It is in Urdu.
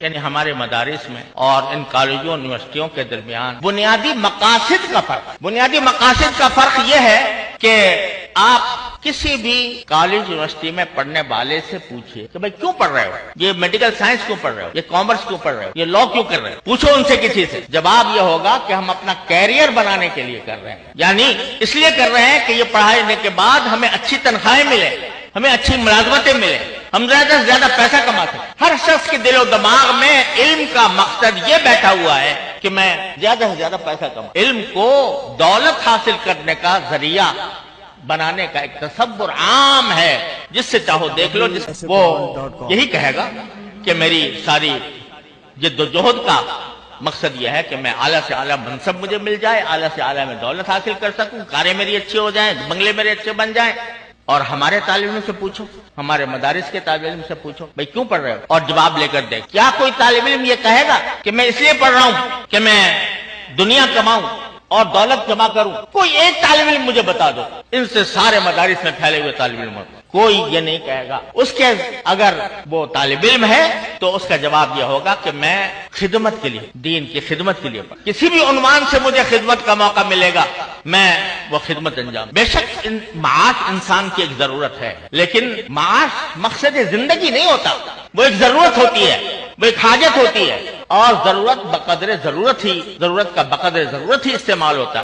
یعنی ہمارے مدارس میں اور ان کالجوں یونیورسٹیوں کے درمیان بنیادی مقاصد کا فرق یہ ہے کہ آپ کسی بھی کالج یونیورسٹی میں پڑھنے والے سے پوچھئے کہ بھائی کیوں پڑھ رہے ہو، یہ میڈیکل سائنس کیوں پڑھ رہے ہو، یہ کامرس کیوں پڑھ رہے ہو، یہ لا کیوں کر رہے ہو، پوچھو ان سے کسی سے، جواب یہ ہوگا کہ ہم اپنا کیریئر بنانے کے لیے کر رہے ہیں، یعنی اس لیے کر رہے ہیں کہ یہ پڑھانے کے بعد ہمیں اچھی تنخواہیں ملے، ہمیں اچھی ملازمتیں ملے، ہم زیادہ سے زیادہ پیسہ کما سکیں۔ ہر شخص کے دل و دماغ میں علم کا مقصد یہ بیٹھا ہوا ہے کہ میں زیادہ سے زیادہ پیسہ کماؤں، علم کو دولت حاصل کرنے کا ذریعہ بنانے کا ایک تصور عام ہے، جس سے چاہو دیکھ لو، وہ یہی کہے گا کہ میری ساری جد و جہد کا مقصد یہ ہے کہ میں اعلیٰ سے اعلیٰ منصب مجھے مل جائے، اعلیٰ سے اعلیٰ میں دولت حاصل کر سکوں، کاریں میری اچھی ہو جائیں، بنگلے میرے اچھے بن جائیں۔ اور ہمارے طالب علم سے پوچھو، ہمارے مدارس کے طالب علم سے پوچھو بھئی کیوں پڑھ رہے ہو، اور جواب لے کر دیکھ، کیا کوئی طالب علم یہ کہے گا کہ میں اس لیے پڑھ رہا ہوں کہ میں دنیا کماؤں اور دولت جمع کروں؟ کوئی ایک طالب علم مجھے بتا دو ان سے سارے مدارس میں پھیلے ہوئے طالب علموں، کوئی یہ نہیں کہے گا۔ اس کے اگر وہ طالب علم ہے تو اس کا جواب یہ ہوگا کہ میں خدمت کے لیے، دین کی خدمت کے لیے پڑھ، کسی بھی عنوان سے مجھے خدمت کا موقع ملے گا میں وہ خدمت انجام۔ بے شک معاش انسان کی ایک ضرورت ہے، لیکن معاش مقصد زندگی نہیں ہوتا، وہ ایک ضرورت ہوتی ہے، وہ ایک حاجت ہوتی ہے، اور ضرورت بقدر ضرورت کا بقدر ضرورت ہی استعمال ہوتا ہے۔